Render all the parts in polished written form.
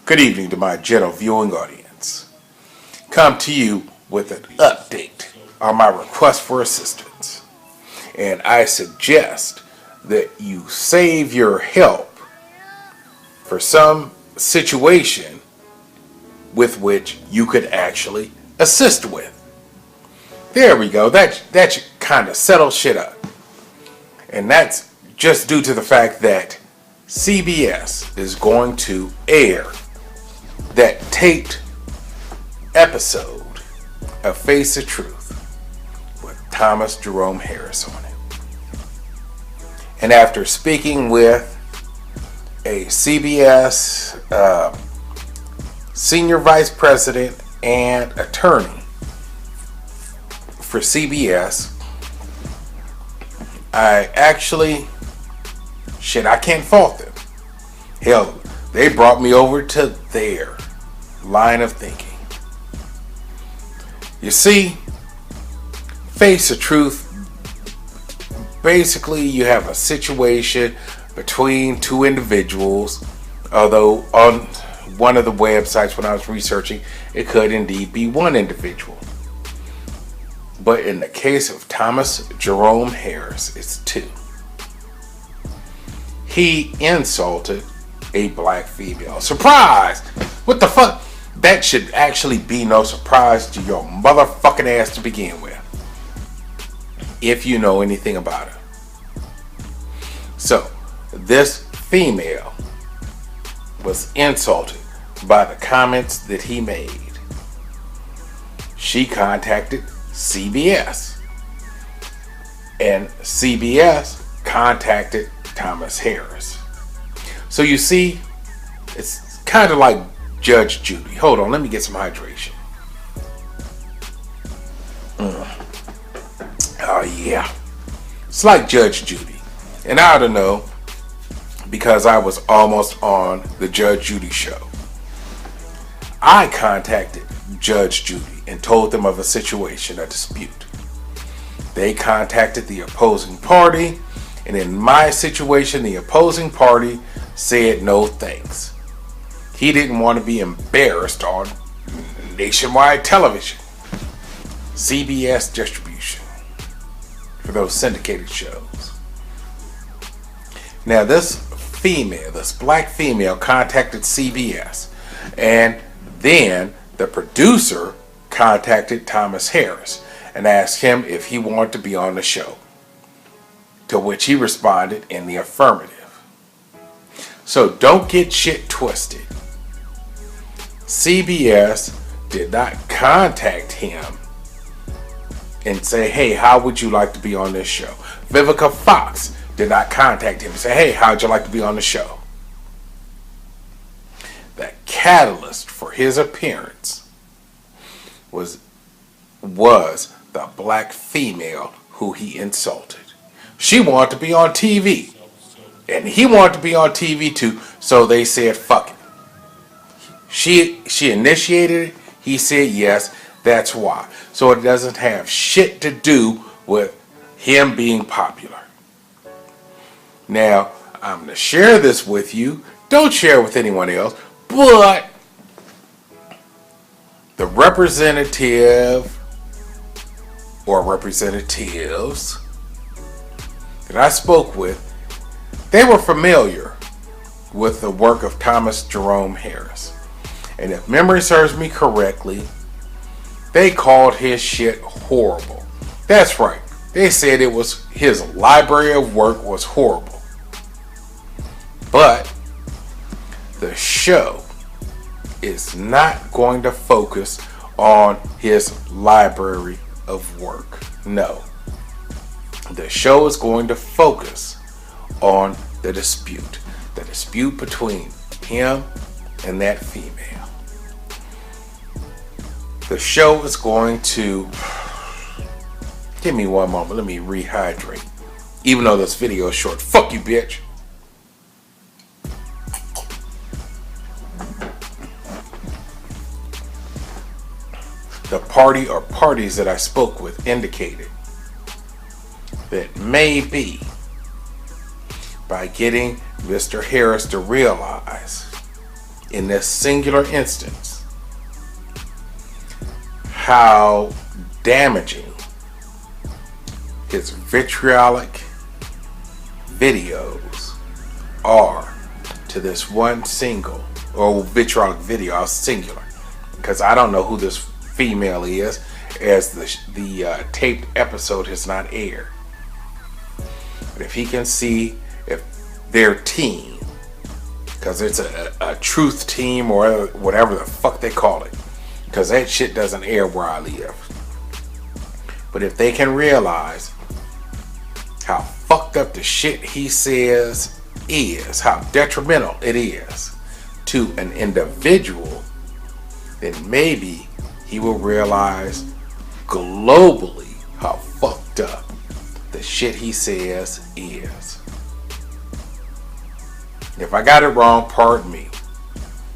Good evening to my gentle viewing audience. Come to you with an update on my request for assistance. And I suggest that you save your help for some situation with which you could actually assist with. There we go. That should kind of settle shit up. And that's just due to the fact that CBS is going to air that taped episode of Face the Truth with Thomas Jerome Harris on it. And after speaking with a CBS senior vice president and attorney for CBS, I can't fault them. Hell, they brought me over to their line of thinking. You see, Face the Truth, basically you have a situation between two individuals, although on one of the websites when I was researching, it could indeed be one individual. But in the case of Thomas Jerome Harris, it's two. He insulted a black female. Surprise! What the fuck? That should actually be no surprise to your motherfucking ass to begin with, if you know anything about her. So, this female was insulted by the comments that he made. She contacted CBS, and CBS contacted Thomas Harris. So you see, it's kind of like Judge Judy. Hold on, let me get some hydration. Oh yeah, it's like Judge Judy. And I ought to know because I was almost on the Judge Judy show. I contacted Judge Judy and told them of a situation, a dispute. They contacted the opposing party, and in my situation, the opposing party said no thanks. He didn't want to be embarrassed on nationwide television, CBS distribution, for those syndicated shows. Now this black female contacted CBS, and then the producer contacted Thomas Harris and asked him if he wanted to be on the show, to which he responded in the affirmative. So don't get shit twisted. CBS did not contact him and say, hey, how would you like to be on this show? Vivica Fox did not contact him and say, hey, how'd you like to be on the show? The catalyst for his appearance was the black female who he insulted. She wanted to be on TV. And he wanted to be on TV too, so they said fuck it. She initiated it, he said yes, that's why. So it doesn't have shit to do with him being popular. Now, I'm going to share this with you. Don't share it with anyone else, but the representative or representatives that I spoke with, they were familiar with the work of Thomas Jerome Harris. And if memory serves me correctly, they called his shit horrible. That's right. They said it was his library of work was horrible. But the show is not going to focus on his library of work. No. The show is going to focus on the dispute between him and that female. The show is going to, give me one moment, let me rehydrate. Even though this video is short, fuck you, bitch. The party or parties that I spoke with indicated that maybe by getting Mr. Harris to realize in this singular instance, how damaging his vitriolic videos are to this one single, or vitriolic video, I'll singular, because I don't know who this female is, as the taped episode has not aired. But if he can see if their team, because it's a truth team or whatever the fuck they call it, because that shit doesn't air where I live. But if they can realize how fucked up the shit he says is, how detrimental it is to an individual, then maybe he will realize globally how fucked up the shit he says is. If I got it wrong, pardon me.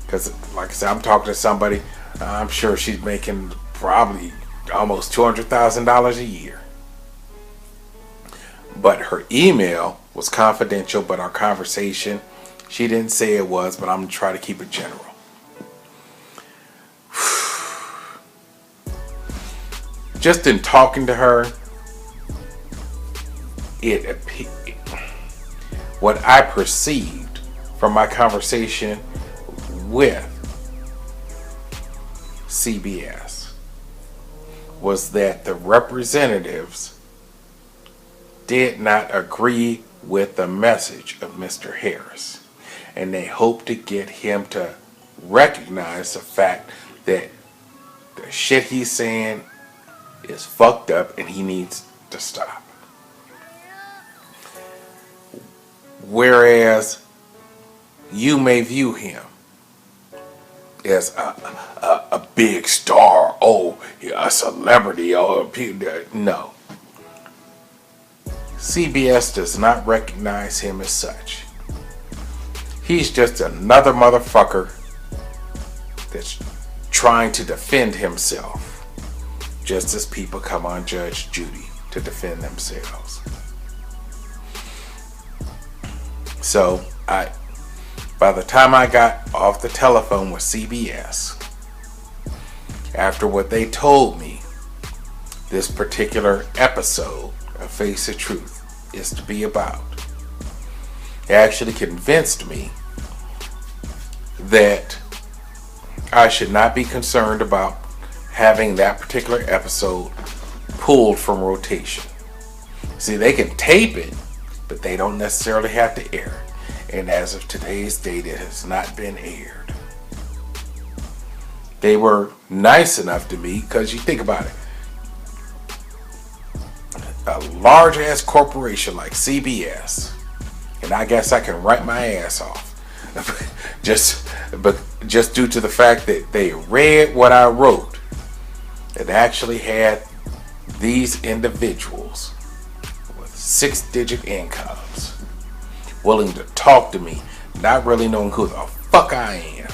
Because, like I said, I'm talking to somebody, I'm sure she's making probably almost $200,000 a year. But her email was confidential, but our conversation, she didn't say it was, but I'm going to try to keep it general. Just in talking to her, what I perceived from my conversation with CBS was that the representatives did not agree with the message of Mr. Harris, and they hope to get him to recognize the fact that the shit he's saying is fucked up and he needs to stop. Whereas you may view him as a big star, a celebrity, no. CBS does not recognize him as such. He's just another motherfucker that's trying to defend himself, just as people come on Judge Judy to defend themselves. So, by the time I got off the telephone with CBS, after what they told me this particular episode of Face the Truth is to be about, it actually convinced me that I should not be concerned about having that particular episode pulled from rotation. See, they can tape it, but they don't necessarily have to air it. And as of today's date, it has not been aired. They were nice enough to me, because you think about it, a large ass corporation like CBS, and I guess I can write my ass off just due to the fact that they read what I wrote and actually had these individuals with 6-digit incomes willing to talk to me, not really knowing who the fuck I am,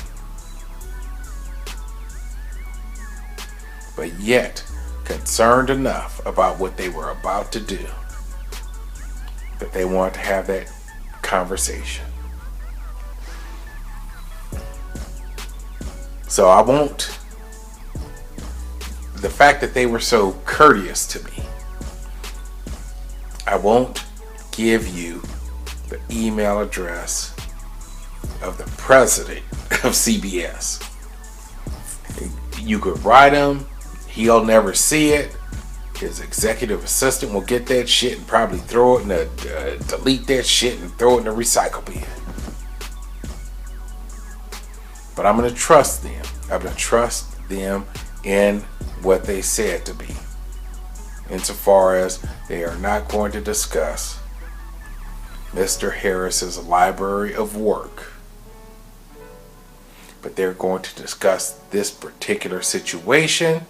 but yet concerned enough about what they were about to do that they wanted to have that conversation. So the fact that they were so courteous to me, I won't give you the email address of the president of CBS. You could write him, he'll never see it. His executive assistant will get that shit and probably throw it in delete that shit and throw it in the recycle bin. But I'm going to trust them. I'm going to trust them in what they said to be, insofar as they are not going to discuss Mr. Harris's library of work, but they're going to discuss this particular situation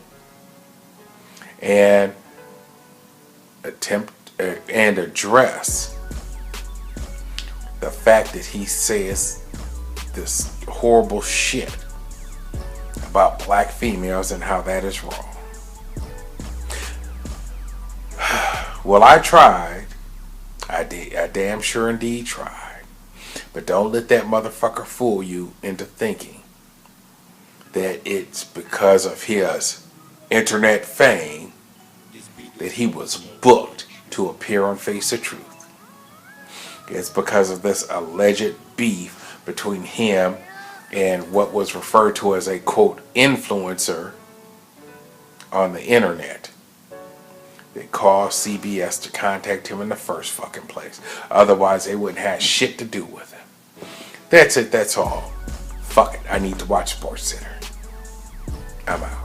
and attempt and address the fact that he says this horrible shit about black females and how that is wrong. Well, I tried. I damn sure indeed tried. But don't let that motherfucker fool you into thinking that it's because of his internet fame that he was booked to appear on Face the Truth. It's because of this alleged beef between him and what was referred to as a quote influencer on the internet that caused CBS to contact him in the first fucking place. Otherwise, they wouldn't have shit to do with him. That's it. That's all. Fuck it. I need to watch SportsCenter. I'm out.